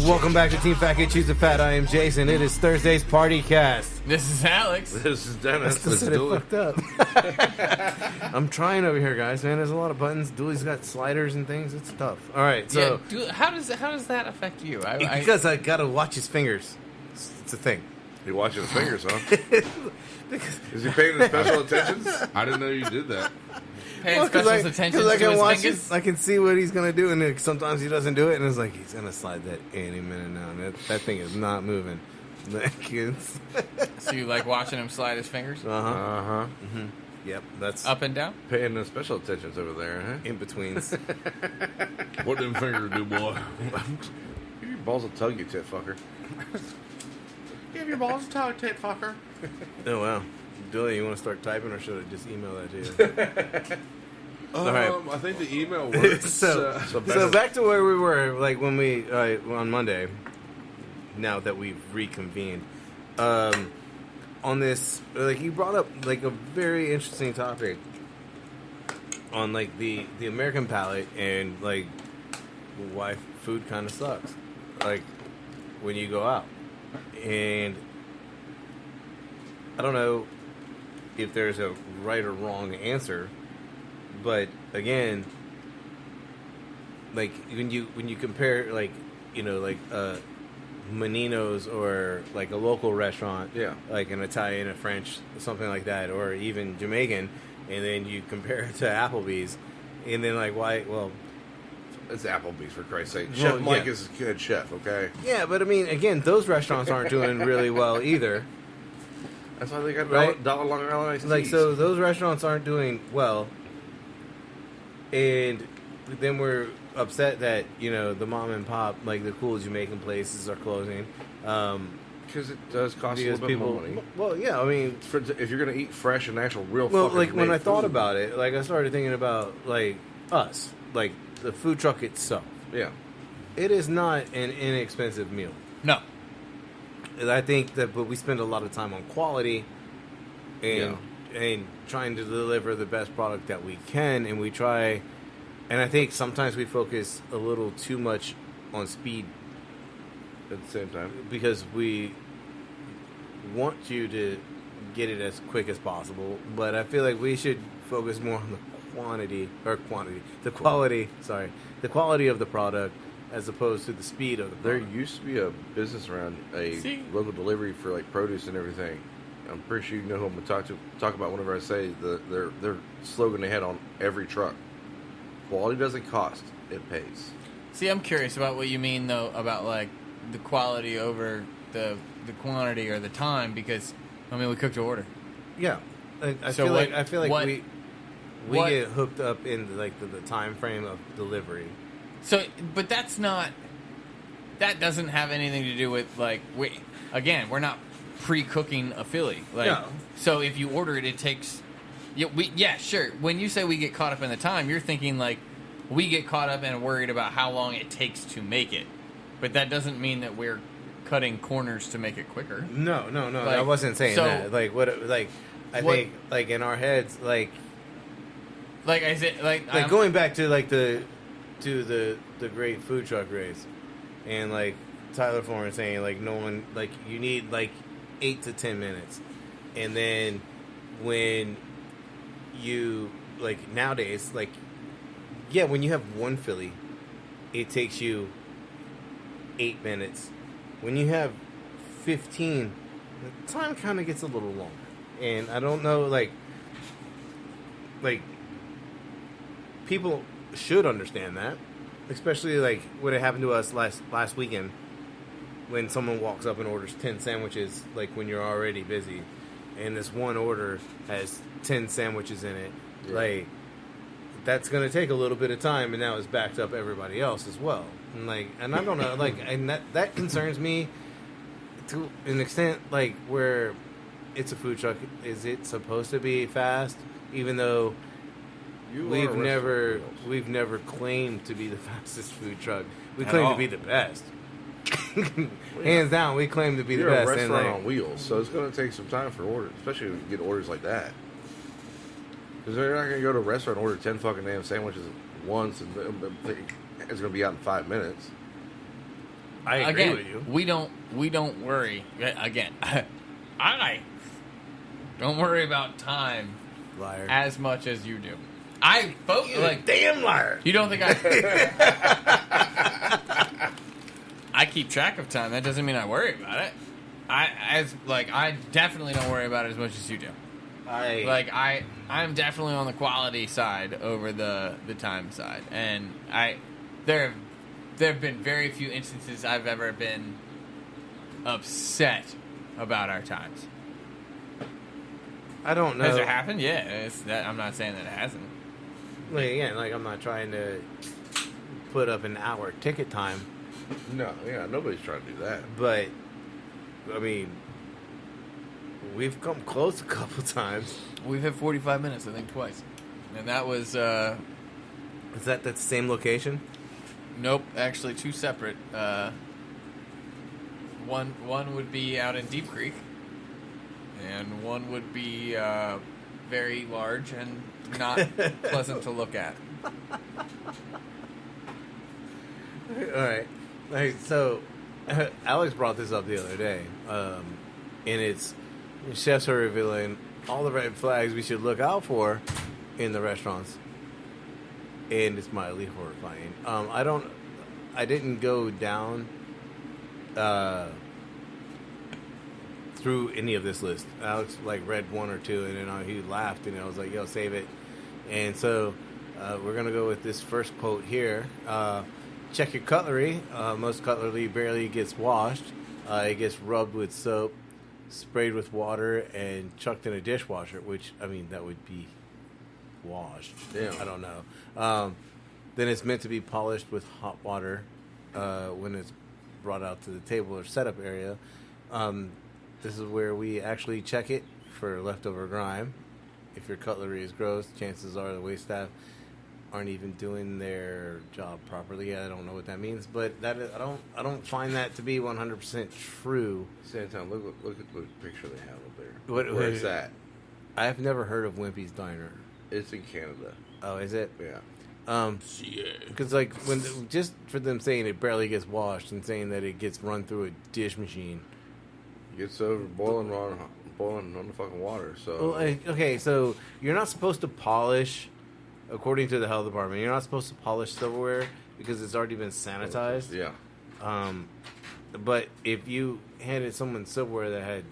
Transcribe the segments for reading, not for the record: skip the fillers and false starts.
Welcome back to Team Fat Kid Choose the Fat. I am Jason. It is Thursday's Party Cast. This is Alex. This is Dennis. Let's do it. Fucked up. I'm trying over here, guys. Man, there's a lot of buttons. Dooley's got sliders and things. It's tough. All right, so how does that affect you? Because I gotta watch his fingers. It's a thing. You watching his fingers, huh? Is he paying the special attentions? I didn't know you did that. Paying special attention to his fingers? I can see what he's gonna do, and then sometimes he doesn't do it, and it's like he's gonna slide that any minute now. And that thing is not moving. So you like watching him slide his fingers? Mm-hmm. Yep, that's up and down. Paying the special attentions over there, huh? In betweens. What them fingers do, boy? Your balls will tug you, tit fucker. Give your balls a tug, tit fucker. Oh wow, Dooley, you want to start typing, or should I just email that to you? All right. I think the email works. So back to where we were, like when we on Monday. Now that we've reconvened, on this, like you brought up like a very interesting topic on like the American palate and like why food kind of sucks, like when you go out, and I don't know if there's a right or wrong answer, but again, like when you compare like Menino's or like a local restaurant, like an Italian, a French, something like that, or even Jamaican, and then you compare it to Applebee's, and then like why? Well, it's Applebee's, for Christ's sake. Chef Mike is a good chef, okay? Yeah, but I mean, again, those restaurants aren't doing really well either. That's why they got dollar long iced like teas. So those restaurants aren't doing well, and then we're upset that the mom and pop, like the cool Jamaican places, are closing because it does cost a little bit more money. Well, yeah, I mean, if you're going to eat fresh and actual real, like when I thought about it, like I started thinking about like us, like the food truck itself. Yeah, it is not an inexpensive meal. No, I think that, but we spend a lot of time on quality and trying to deliver the best product that we can, and we try. And I think sometimes we focus a little too much on speed at the same time because we want you to get it as quick as possible. But I feel like we should focus more on the quality of the product as opposed to the speed of the product. There used to be a business around local delivery for like produce and everything. I'm pretty sure you know who I'm going to talk about whenever I say their slogan they had on every truck. Quality doesn't cost, it pays. See, I'm curious about what you mean, though, about, like, the quality over the quantity or the time, because, I mean, we cooked to order. Yeah. I feel like we get hooked up in, like, the time frame of delivery. So, but that doesn't have anything to do with, like, we're not pre-cooking a Philly. Like, no. So if you order it, it takes... Yeah, sure. When you say we get caught up in the time, you're thinking like we get caught up and worried about how long it takes to make it. But that doesn't mean that we're cutting corners to make it quicker. No. Like, I wasn't saying that. Like I think like in our heads, like I said, like going back to like the great food truck race, and like Tyler Foreman saying like no one, like you need like 8 to 10 minutes, and then when you like nowadays, like when you have one Philly, it takes you 8 minutes. When you have 15, the time kind of gets a little longer, and I don't know, like people should understand that, especially like what happened to us last weekend when someone walks up and orders 10 sandwiches, like when you're already busy. And this one order has 10 sandwiches in it. Yeah. Like, that's going to take a little bit of time, and now it's backed up everybody else as well. And I don't know, like, and that concerns me to an extent, like, where it's a food truck. Is it supposed to be fast? Even though we've never claimed to be the fastest food truck. We claim to be the best. Hands down, we claim to be the best. You're a restaurant on wheels, so it's going to take some time for orders, especially when you get orders like that. Because they're not going to go to a restaurant and order 10 fucking damn sandwiches once and it's going to be out in 5 minutes. I agree Again, with you. we don't worry. Again, I don't worry about time Liar. as much as you do. Damn liar. You don't think I keep track of time. That doesn't mean I worry about it. I definitely don't worry about it as much as you do. I'm definitely on the quality side over the time side, and there have been very few instances I've ever been upset about our times. I don't know. Has it happened? Yeah, I'm not saying that it hasn't. Again, I'm not trying to put up an hour ticket time, No, yeah, nobody's trying to do that. but I mean, we've come close a couple times. We've had 45 minutes, I think, twice, and that was Is that the same location? nope, actually two separate. One would be out in Deep Creek, and one would be very large and not pleasant to look at. All right. So, Alex brought this up the other day, and it's chefs are revealing all the red flags we should look out for in the restaurants, and it's mildly horrifying. I didn't go down through any of this list. Alex read one or two, and then he laughed, and I was like, "Yo, save it." And so we're gonna go with this first quote here. Check your cutlery. Most cutlery barely gets washed. It gets rubbed with soap, sprayed with water, and chucked in a dishwasher. Which, I mean, that would be washed. Yeah. I don't know. Then it's meant to be polished with hot water when it's brought out to the table or setup area. This is where we actually check it for leftover grime. If your cutlery is gross, chances are the waitstaff aren't even doing their job properly. I don't know what that means, but I don't find that to be 100% true. Santown, look at the picture they have up there. Where is that? I've never heard of Wimpy's Diner. It's in Canada. Oh, is it? Yeah. Because when just for them saying it barely gets washed and saying that it gets run through a dish machine, It gets over boiling on the fucking water. So well, okay, so you're not supposed to polish, according to the health department. You're not supposed to polish silverware because it's already been sanitized. yeah. But if you handed someone silverware that had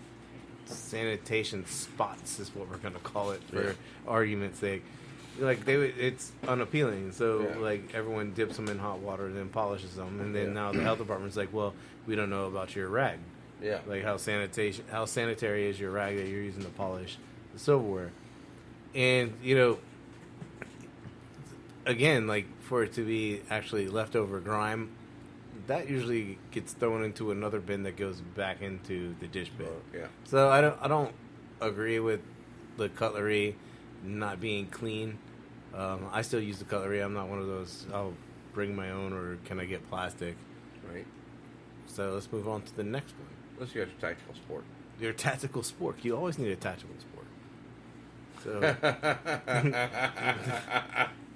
sanitation spots, is what we're gonna call it for argument's sake. It's unappealing. So everyone dips them in hot water and then polishes them, and then now the health department's like, well, we don't know about your rag. Yeah. How sanitary is your rag that you're using to polish the silverware, and again, for it to be actually leftover grime, that usually gets thrown into another bin that goes back into the dish bin. Yeah. So I don't agree with the cutlery not being clean. I still use the cutlery. I'm not one of those, I'll bring my own or can I get plastic. Right. So let's move on to the next one. Unless you got your tactical sport. Your tactical spork. You always need a tactical sport.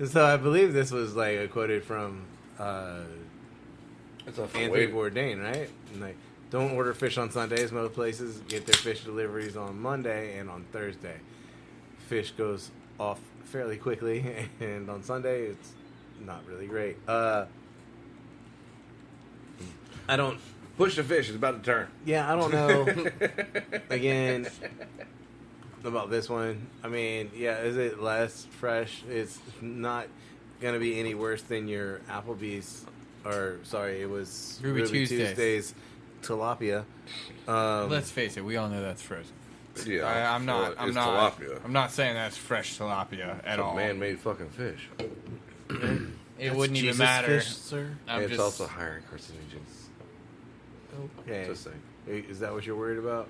So I believe this was quoted from It's a Anthony Bourdain, right? And don't order fish on Sundays. Most places get their fish deliveries on Monday and on Thursday. Fish goes off fairly quickly, and on Sunday it's not really great. I don't. Push the fish. It's about to turn. Yeah, I don't know. Again, about this one. I mean, is it less fresh? It's not gonna be any worse than your Applebee's. Or sorry, it was Ruby Tuesdays tilapia. Let's face it, we all know that's frozen. Yeah. I'm not. Tilapia. I'm not saying that's fresh tilapia at all. Man-made fucking fish. It wouldn't even Jesus matter. fish, sir. It's also higher in carcinogens. Okay. Just saying. Is that what you're worried about?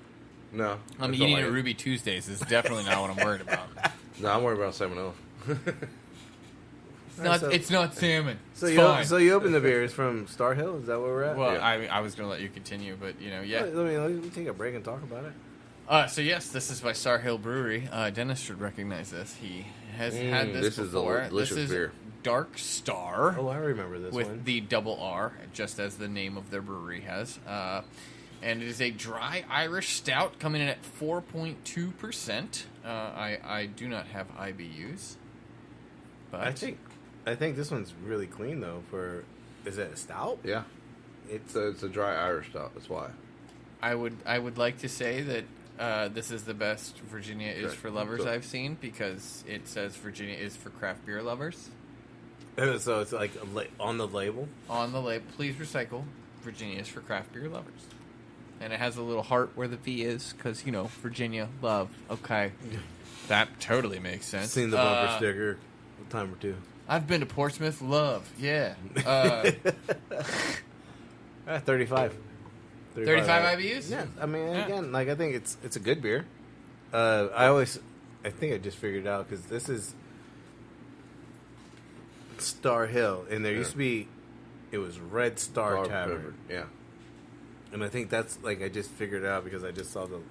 No. I'm that's all eating I at am. Ruby Tuesdays is definitely not what I'm worried about. No, I'm worried about salmonella. It's not salmon. So It's you fine. so you open the beers from Star Hill? Is that where we're at? Well, Yeah. I was going to let you continue, but yeah. Let me take a break and talk about it. So yes, this is by Star Hill Brewery. Dennis should recognize this. He has had this before. Is a delicious this is beer. Dark Star. Oh, I remember this with one. the double R, just as the name of their brewery has. And it is a dry Irish stout coming in at 4.2%. I do not have IBUs. But I think this one's really clean though. Is it a stout? Yeah. It's a dry Irish stout. That's why. I would like to say that this is the best Virginia is for lovers I've seen, because it says Virginia is for craft beer lovers. So it's like on the label. On the label, please recycle. Virginia is for craft beer lovers. And it has a little heart where the V is, because, Virginia, love. Okay. That totally makes sense. Seen the bumper sticker a time or two. I've been to Portsmouth, love. Yeah. 35. 35 IBUs? Yeah. I mean, again, I think it's a good beer. I think I just figured it out, because this is Star Hill, and there used to be, it was Red Star Tavern. Yeah. And I think that's, I just figured it out because I just saw the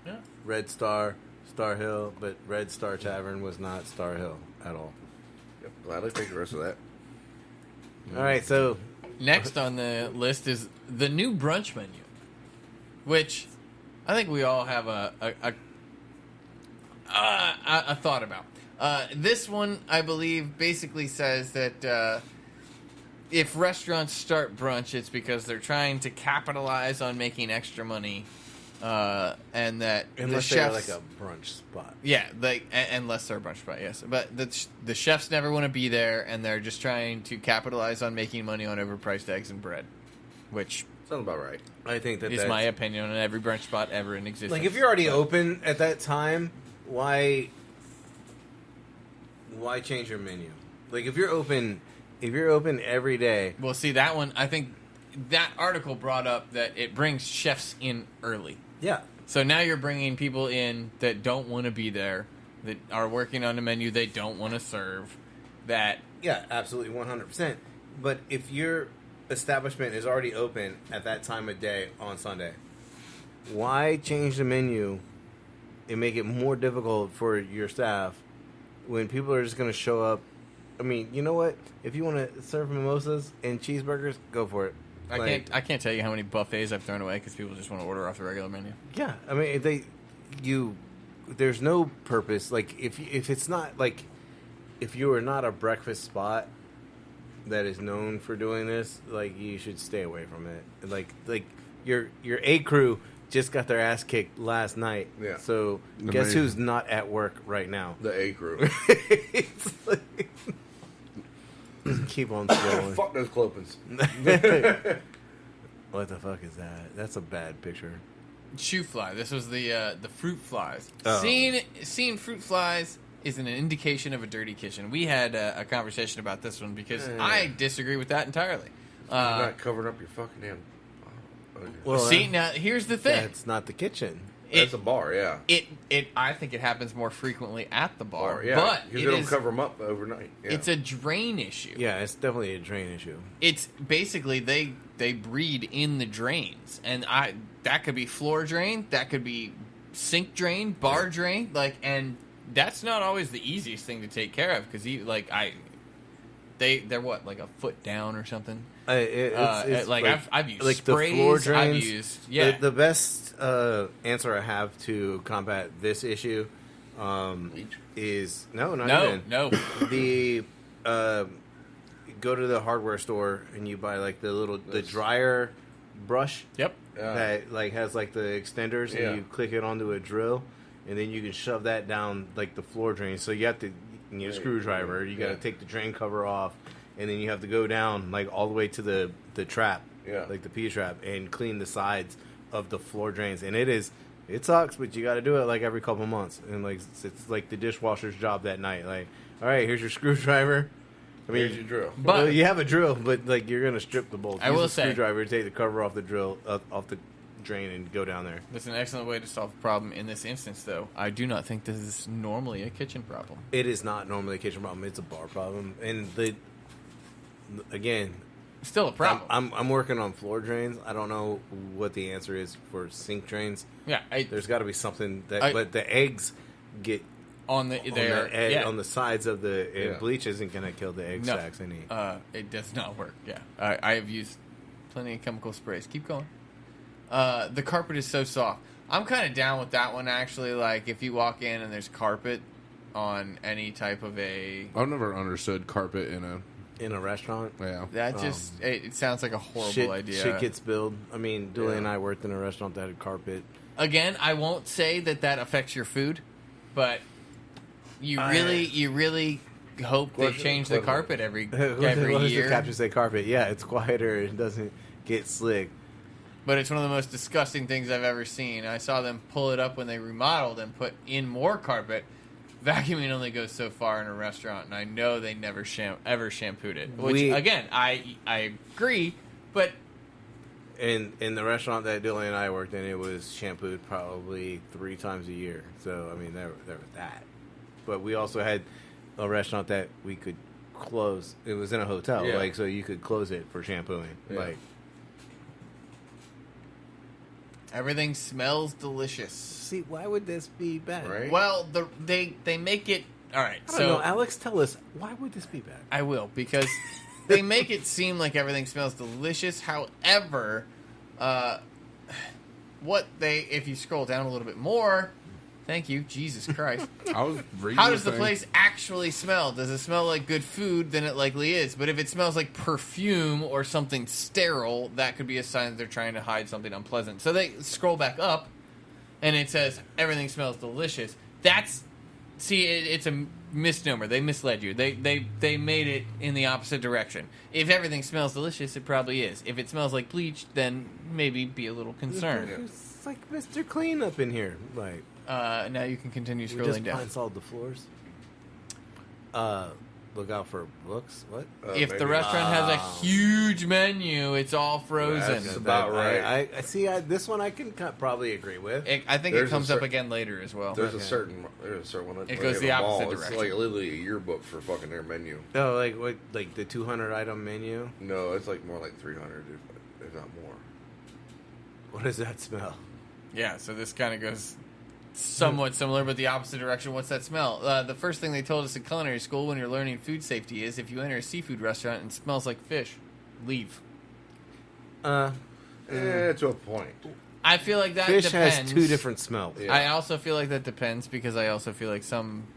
Yeah. Red Star Hill, but Red Star Tavern was not Star Hill at all. Yep. Gladly take the rest of that. All right, so Next on the list is the new brunch menu, which I think we all have a thought about. This one, I believe, basically says that if restaurants start brunch, it's because they're trying to capitalize on making extra money, and that unless the they're chefs, like a brunch spot. yeah, unless they're a brunch spot, yes. But the chefs never want to be there, and they're just trying to capitalize on making money on overpriced eggs and bread, which Sounds about right. I think is that's my opinion on every brunch spot ever in existence. if you're already open at that time, why change your menu? If you're open every day. Well, see, that one, I think that article brought up that it brings chefs in early. Yeah. So now you're bringing people in that don't want to be there, that are working on a menu they don't want to serve, that... Yeah, absolutely, 100%. But if your establishment is already open at that time of day on Sunday, why change the menu and make it more difficult for your staff when people are just going to show up? I mean, you know what? If you want to serve mimosas and cheeseburgers, go for it. I can't tell you how many buffets I've thrown away because people just want to order off the regular menu. Yeah, I mean, there's no purpose. If it's not if you are not a breakfast spot that is known for doing this, you should stay away from it. Your A crew just got their ass kicked last night. Yeah. So guess who's not at work right now? The A crew. Just keep on scrolling. Fuck those clopins. What the fuck is that? That's a bad picture. Shoe fly. This was the fruit flies. Oh. Seeing fruit flies is an indication of a dirty kitchen. We had a conversation about this one because I disagree with that entirely. You're not covering up your fucking damn. Well, see, now here's the thing. That's not the kitchen. That's a bar, yeah. I think it happens more frequently at the bar, yeah. but Because they don't cover them up overnight. Yeah. it's a drain issue. Yeah, it's definitely a drain issue. It's basically they breed in the drains, and that could be floor drain, that could be sink drain, bar drain, and that's not always the easiest thing to take care of because they're what, a foot down or something. It's I've used the sprays. floor drains. I've used The best answer I have to combat this issue is not even. No. The go to the hardware store and you buy the dryer brush. Yep. That has the extenders and you click it onto a drill and then you can shove that down the floor drain. So you have to screwdriver. You got to take the drain cover off. And then you have to go down all the way to the trap, the P trap, and clean the sides of the floor drains. And it sucks, but you got to do it every couple months. And it's like the dishwasher's job that night. All right, here's your screwdriver. I mean, here's your drill. But you have a drill, but you're gonna strip the bolts. I will say, screwdriver, take the cover off the drill, off the drain, and go down there. That's an excellent way to solve the problem in this instance, though. I do not think this is normally a kitchen problem. It is not normally a kitchen problem. It's a bar problem, and again, Still a problem. I'm working on floor drains. I don't know what the answer is for sink drains. Yeah, there's got to be something that. But the eggs get on the sides of the bleach isn't going to kill the egg sacs any. It does not work. Yeah, I have used plenty of chemical sprays. Keep going. The carpet is so soft. I'm kind of down with that one actually. Like if you walk in and there's carpet on any type of a. I've never understood carpet in a restaurant. Yeah, that just it sounds like a horrible idea. Shit gets spilled. I mean, Dooley and I worked in a restaurant that had carpet. Again, I won't say that affects your food, but you really hope they change the carpet every year. What does the caption say? Carpet. Yeah, it's quieter. It doesn't get slick. But it's one of the most disgusting things I've ever seen. I saw them pull it up when they remodeled and put in more carpet. Vacuuming only goes so far in a restaurant, and I know they never ever shampooed it. Which, again, I agree, but... In the restaurant that Dylan and I worked in, it was shampooed probably 3 times a year. So, I mean, there was that. But we also had a restaurant that we could close. It was in a hotel, so you could close it for shampooing. Yeah. Everything smells delicious. See, why would this be bad? Right? Well, they make it... All right, I don't know. Alex, tell us, why would this be bad? I will, because they make it seem like everything smells delicious. However, if you scroll down a little bit more... Thank you, Jesus Christ. I was reading How does the place actually smell? Does it smell like good food? Then it likely is. But if it smells like perfume or something sterile, that could be a sign that they're trying to hide something unpleasant. So they scroll back up, and it says everything smells delicious. It's a misnomer. They misled you. They made it in the opposite direction. If everything smells delicious, it probably is. If it smells like bleach, then maybe be a little concerned. It's like Mr. Clean up in here, like. Now you can continue We scrolling just down. pine-sawed the floors. Look out for books. What? If the restaurant has a huge menu, it's all frozen. That's about right. I see. This one I can probably agree with. I think it comes up again later as well. There's a certain one. It goes the opposite direction. It's like literally a yearbook for fucking their menu. Oh, like the 200 item menu? No, it's like more like 300, if not more. What does that smell? Yeah, so this kind of goes somewhat similar, but the opposite direction. What's that smell? The first thing they told us in culinary school when you're learning food safety is if you enter a seafood restaurant and it smells like fish, leave. To a point. I feel like that fish depends. has 2 different smells. Yeah. I also feel like that depends because I also feel like some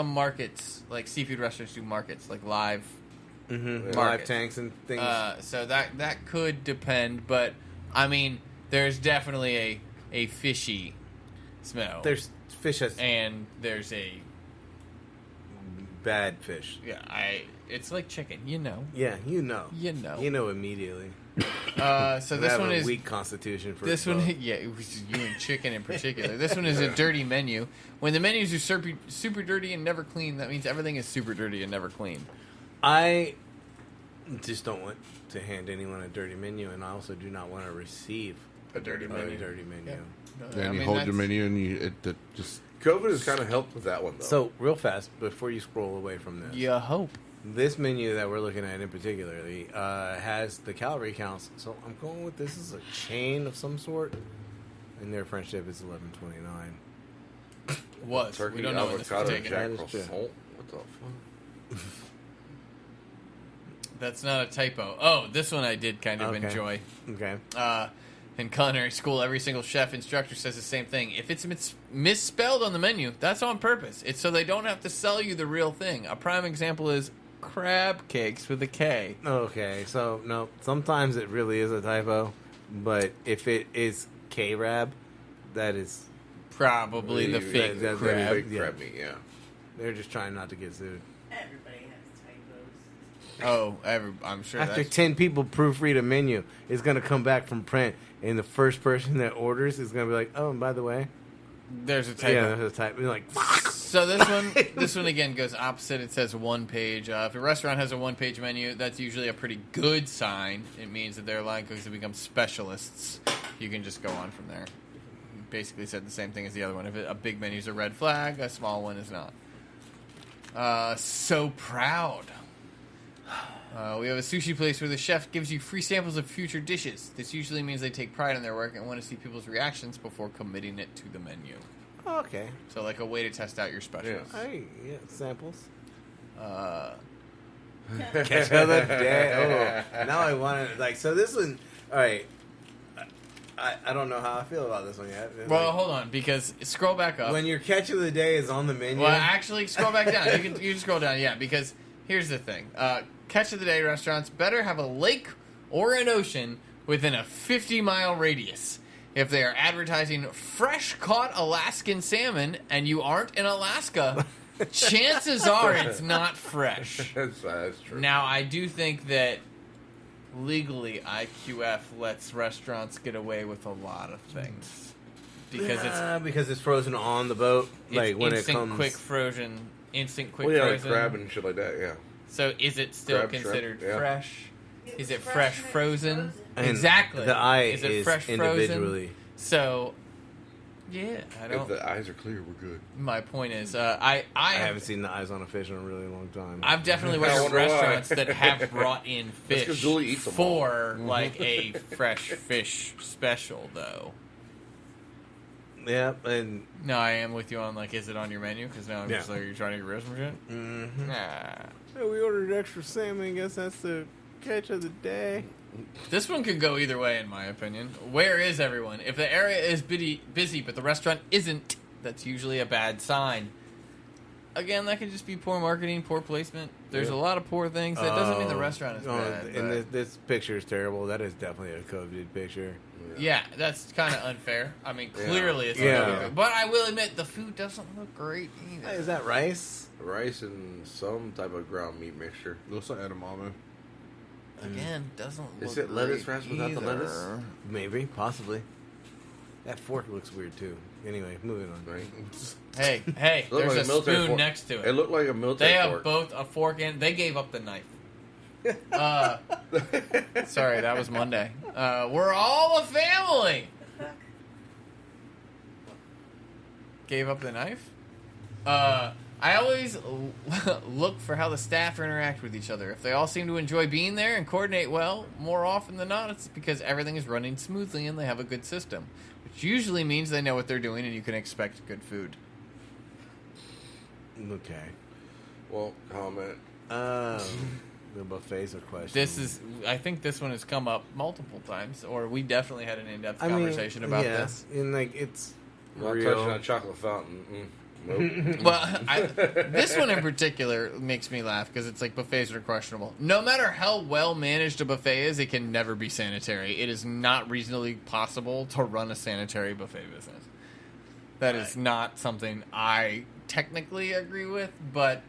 markets, like seafood restaurants, do markets like live. Live tanks and things. So that could depend, but I mean, there's definitely a fishy smell. There's fish has and there's a bad fish. Yeah, it's like chicken, you know. Yeah, you know. You know. You know immediately. So this one is a weak constitution for this one. Yeah, it was you and chicken in particular. This one is a dirty menu. When the menus are super dirty and never clean, that means everything is super dirty and never clean. I just don't want to hand anyone a dirty menu, and I also do not want to receive A dirty menu. Yeah. No, and you hold your menu and it just... COVID has kind of helped with that one, though. So, real fast, before you scroll away from this. You hope. This menu that we're looking at in particularly has the calorie counts. So, I'm going with this is a chain of some sort. And their French dip is $11.29. Was. Turkey, we don't know when this was avocado, taken. jack That is true. croissant. What the fuck? That's not a typo. Oh, this one I did kind of enjoy. Okay. In culinary school, every single chef instructor says the same thing. If it's misspelled on the menu, that's on purpose. It's so they don't have to sell you the real thing. A prime example is crab cakes with a K. Okay, so no, sometimes it really is a typo, but if it is K-Rab, that is probably the fake that's crab. Fake crab meat, yeah. They're just trying not to get sued. Everybody has typos. Oh, I'm sure After that's... 10 people proofread a menu, it's going to come back from print, and the first person that orders is going to be like, oh, and by the way, there's a typo. yeah, there's a typo. You're like, fuck! So this one again goes opposite. It says 1 page. If a restaurant has a 1-page menu, that's usually a pretty good sign. It means that their line cooks have become specialists. You can just go on from there. Basically said the same thing as the other one. If a big menu is a red flag, a small one is not. So proud. We have a sushi place where the chef gives you free samples of future dishes. This usually means they take pride in their work and want to see people's reactions before committing it to the menu. Oh, okay. So, like a way to test out your specials. Yeah, samples. Catch Catch of the day. Oh, now I want to like. So this one. All right. I don't know how I feel about this one yet. Well, Like, hold on, because scroll back up. when your catch of the day is on the menu. Well, actually, scroll back down. You can scroll down, yeah, because here's the thing. Catch of the day restaurants better have a lake or an ocean within a 50-mile radius. If they are advertising fresh-caught Alaskan salmon and you aren't in Alaska, chances are it's not fresh. That's true. Now, I do think that legally IQF lets restaurants get away with a lot of things. Because it's frozen on the boat. Like when it instant comes. quick frozen, instant quick Well, yeah, like frozen. crab and shit like that, yeah. So is it still Crab, shrimp, considered yeah. fresh? Is it fresh frozen? And Exactly. The eye is it fresh individually. frozen? So, yeah, I If don't. the eyes are clear, we're good. My point is, I I haven't seen the eyes on a fish in a really long time. I've definitely I worked at wonder why. restaurants that have brought in That's 'cause fish Julie eats them for like a fresh fish special, though. Yeah, and No, I am with you on like, is it on your menu? Because now I'm Yeah. just like, are you trying to get rid of some shit? mm-hmm. Nah. We ordered extra salmon. Guess that's the catch of the day. This one could go either way, in my opinion. Where is everyone? If the area is busy, but the restaurant isn't, that's usually a bad sign. Again, that could just be poor marketing, poor placement. There's a lot of poor things. That doesn't mean the restaurant is bad. And but- this picture is terrible. That is definitely a COVID picture. yeah, that's kind of unfair. I mean, clearly it's Yeah. not good. But I will admit, the food doesn't look great either. Is that rice? Rice and some type of ground meat mixture. Looks like edamame. Again, doesn't look Is it lettuce great wraps without the lettuce? either. Maybe, possibly. That fork looks weird too. Anyway, moving on. Right? Hey, It looked there's like a military spoon fork. next to It it. looked like a military They have fork. both a fork and they gave up the knife. Sorry, that was Monday. We're all a family. Gave up the knife? I always look for how the staff interact with each other. If they all seem to enjoy being there and coordinate well, more often than not, it's because everything is running smoothly and they have a good system, which usually means they know what they're doing and you can expect good food. Okay. Well, comment. The buffets are questions. I think this one has come up multiple times, or we definitely had an in-depth conversation about this. And like it's Not real. touching that chocolate fountain. Nope. Well, this one in particular makes me laugh because it's like buffets are questionable. No matter how well managed a buffet is, it can never be sanitary. It is not reasonably possible to run a sanitary buffet business. That is not something I technically agree with, but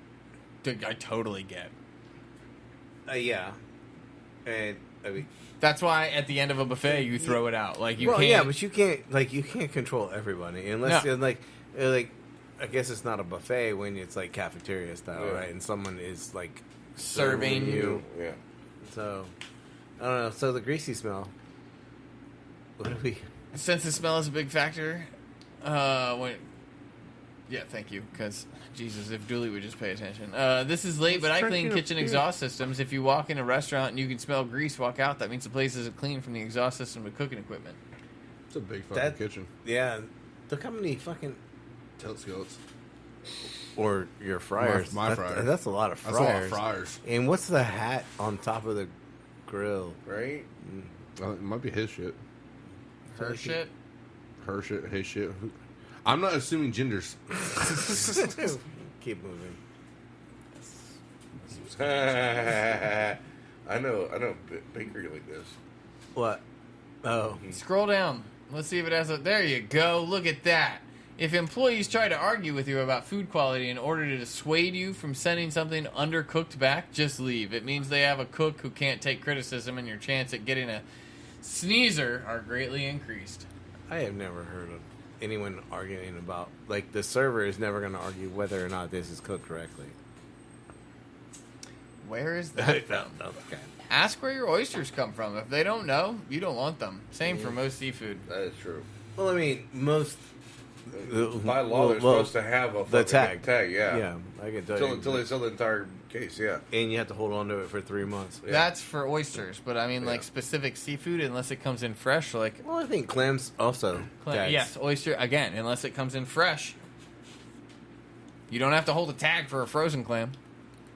I totally get. Yeah. And I mean, That's why at the end of a buffet you throw it out. Like you can't. yeah, but you can't control everybody unless No. you're like I guess it's not a buffet when it's like cafeteria style, right? And someone is like Serving you. Yeah. So I don't know. So the greasy smell. What do we? Since the smell is a big factor, thank you, because Jesus, if Dooley would just pay attention. This is late, but I clean kitchen exhaust systems. If you walk in a restaurant and you can smell grease, walk out. That means the place isn't clean from the exhaust system to cooking equipment. It's a big fucking That- kitchen. Yeah. Look how many fucking Tilt skillets. or your fryers. My fryer. That's a lot of That's fryers. a lot of fryers. And what's the hat on top of the grill? Right? It might be his shit. Her shit. Her shit, his shit. I'm not assuming genders. Keep moving. I know a bakery like this. What? Oh. Scroll down. Let's see if it has a. There you go. Look at that. If employees try to argue with you about food quality in order to dissuade you from sending something undercooked back, just leave. It means they have a cook who can't take criticism, and your chance at getting a sneezer are greatly increased. I have never heard of anyone arguing about, like, the server is never going to argue whether or not this is cooked correctly. Where is that from? Okay. Ask where your oysters come from. If they don't know, you don't want them. Same for most seafood. That is true. Well, I mean, most... By law, they're supposed to have a the fucking tag. Yeah. Yeah, I can tell you. Until they sell the entire case, yeah. and you have to hold on to it for 3 months. Yeah. That's for oysters, but I mean, like Yeah. specific seafood, unless it comes in fresh, like Well, I think clams also. tags. yes, oyster again, unless it comes in fresh. You don't have to hold a tag for a frozen clam.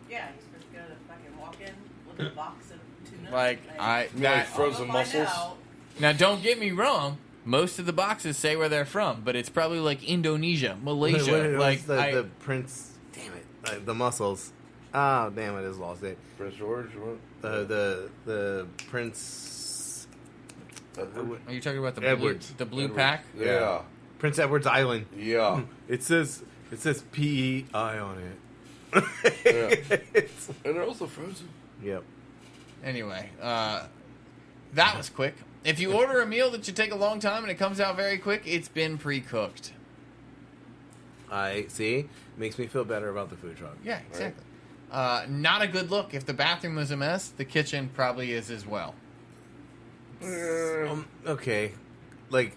Yeah, you're supposed to go to fucking walk in with a box of tuna. Like like that. frozen mussels? Now, don't get me wrong. Most of the boxes say where they're from, but it's probably like Indonesia, Malaysia. What like was the Prince. Damn it, the mussels. Oh damn, I just lost it. Prince George, what? The Prince. Are you talking about the Edwards. blue Edwards. pack? Yeah. Prince Edward's Island. Yeah. It says PEI on it. Yeah. It's- And they're also frozen. yep. Anyway, that was quick. If you order a meal that should take a long time and it comes out very quick, it's been pre-cooked. I see. Makes me feel better about the food truck. Yeah, exactly. Not a good look. If the bathroom was a mess, the kitchen probably is as well. Okay, like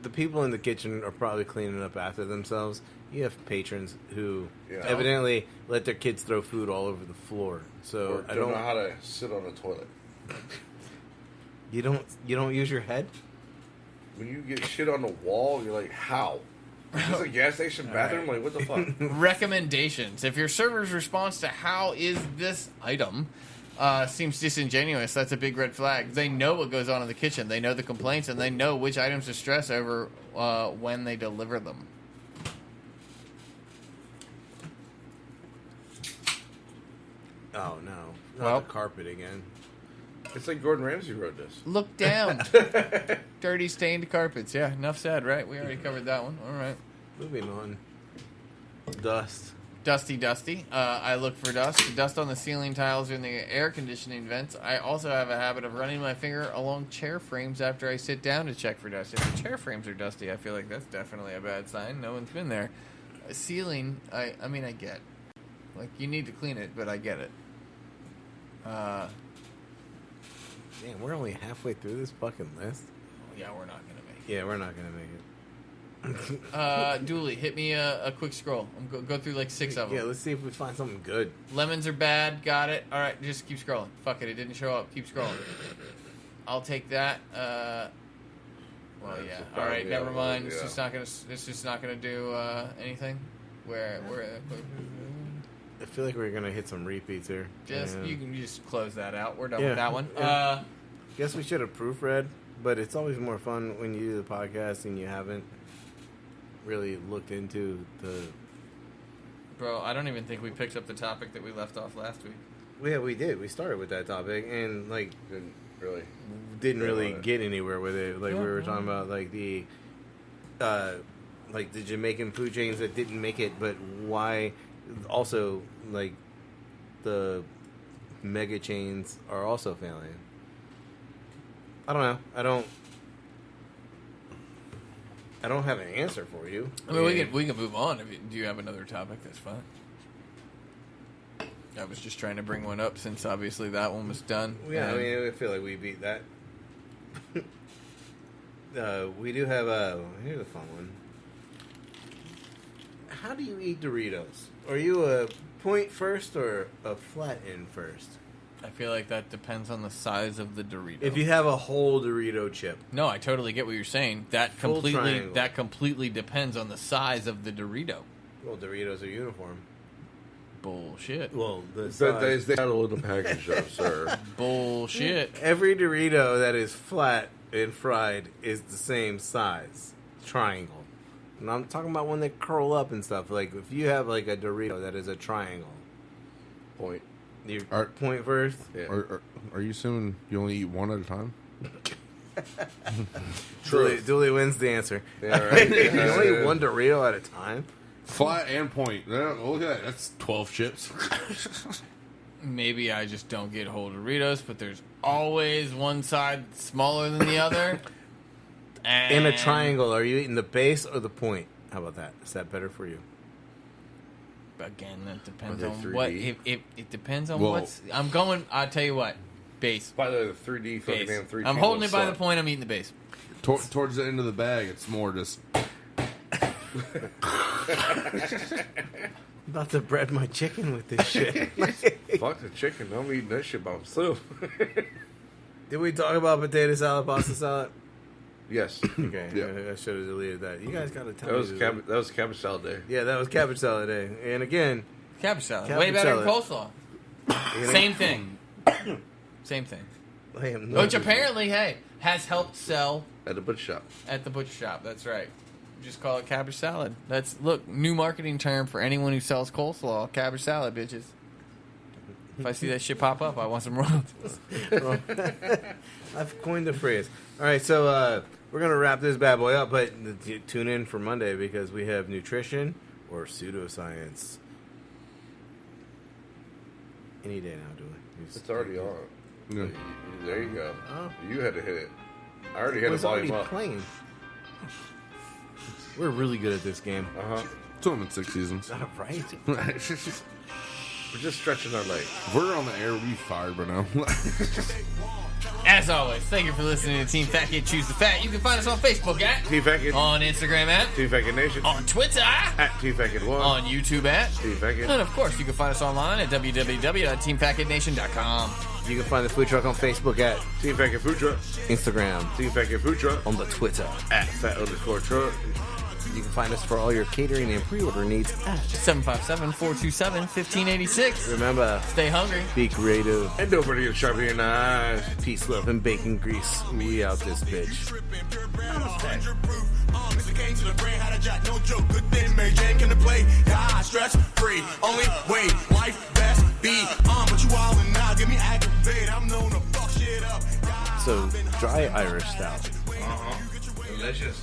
the people in the kitchen are probably cleaning up after themselves. You have patrons who Yeah. evidently let their kids throw food all over the floor. So Or I don't know how to sit on a toilet. You don't use your head. When you get shit on the wall, you're like, how? Is this a gas station bathroom? Like, what the fuck? Recommendations. If your server's response to how is this item seems disingenuous, that's a big red flag. They know what goes on in the kitchen. They know the complaints, and they know which items to stress over when they deliver them. Oh no, not Well- the carpet again. It's like Gordon Ramsay wrote this. Look down. Dirty stained carpets. Yeah, enough said, right? We already covered that one. All right. Moving on. Dust. Dusty. I look for dust. Dust on the ceiling tiles or in the air conditioning vents. I also have a habit of running my finger along chair frames after I sit down to check for dust. If the chair frames are dusty, I feel like that's definitely a bad sign. No one's been there. Ceiling, I mean, I get. Like, you need to clean it, but I get it. Damn, we're only halfway through this fucking list. Yeah, we're not going to make it. Yeah, we're not gonna make it. Dooley, hit me a quick scroll. I'm go through like 6 of them. Yeah, let's see if we find something good. Lemons are bad. Got it. All right, just keep scrolling. Fuck it, it didn't show up. Keep scrolling. I'll take that. Well, yeah. All right, Yeah, never mind. yeah. It's just not gonna do anything. Where I feel like we're gonna hit some repeats here. just Yeah. you can just close that out. We're done Yeah, with that one. yeah. Guess we should have proofread, but it's always more fun when you do the podcast and you haven't really looked into the. Bro, I don't even think we picked up the topic that we left off last week. Yeah, we did. We started with that topic and like Didn't really. didn't Yeah, really on it. get anywhere with it. Like Yeah, we were yeah. talking about like the Jamaican food chains that didn't make it, but why also like the mega chains are also failing. I don't know. I don't have an answer for you. I mean, we can move on. Do you have another topic? That's fine. I was just trying to bring one up since obviously that one was done. Yeah, I And- mean, I feel like we beat that. We do have here's a fun one. How do you eat Doritos? Are you a point first or a flat end first? I feel like that depends on the size of the Dorito. If you have a whole Dorito chip, No, I totally get what you're saying. Full triangle. That completely depends on the size of the Dorito. well, Doritos are uniform. Bullshit. Well, the That size. is the title of the package, though, sir. Bullshit. Every Dorito that is flat and fried is the same size, triangle. And I'm talking about when they curl up and stuff. Like if you have like a Dorito that is a triangle, Point. you Are- point first. Yeah. Are you assuming you only eat one at a time? Dooley wins the answer. Yeah, right. You only eat one Dorito at a time. Flat and point. Look at that. That's 12 chips. Maybe I just don't get whole Doritos, but there's always one side smaller than the other. And In a triangle, are you eating the base or the point? How about that? Is that better for you? Again, that depends Are on they what. 3D? It depends on Well- what's. I'm going. I'll tell you what. Base. By the way, the 3D fucking Base. damn 3D. I'm holding it by the suck. point. I'm eating the base. Towards the end of the bag, it's more just. about to bread my chicken with this shit. Fuck the chicken. I'm eating that shit by myself. Did we talk about potato salad, pasta salad? Yes. Okay, Yeah. I should have deleted that. You guys gotta tell That me. was cabbage salad day. Yeah, that was cabbage salad day. And again, Cabbage salad. Cabbage Way better salad. than coleslaw. Same thing. Same thing. I am not Which apparently, hey, has helped sell At the butcher shop. at the butcher shop. That's right. Just call it cabbage salad. That's, look, new marketing term for anyone who sells coleslaw. Cabbage salad, bitches. If I see that shit pop up, I want some royalties. I've coined the phrase. All right, so we're gonna wrap this bad boy up, but tune in for Monday because we have nutrition or pseudoscience. Any day now, do we? It's already on. Yeah. There you go. Oh. You had to hit it. I already It had the was already volume up. playing. We're really good at this game. Uh-huh. It's only been 6 seasons. All right. We're just stretching our legs. We're on the air. We fired by now. As always, thank you for listening to Team Fat Kid Choose the Fat. You can find us on Facebook at, Team Fat Kid. on Instagram at, Team Fat Kid Nation. on Twitter At Team Fat Kid 1. on YouTube at, Team Fat Kid. and of course, you can find us online at www.teamfatkidnation.com. You can find the food truck on Facebook at Team Fat Kid Food Truck. Instagram, Team Fat Kid Food Truck. on the Twitter. At Fat_Truck. You can find us for all your catering and pre-order needs at 757-427-1586. Remember, Stay hungry. be creative. And don't forget to sharpen your knives. Peace, love, and bacon grease. We out this bitch. Mr. Kane to the brain, had a jack, no joke. Good thing Mary Jane came to play. Die stress free, only way life best be. But you all and now get me aggravated. I'm known to fuck shit up. So, dry Irish stout. Delicious.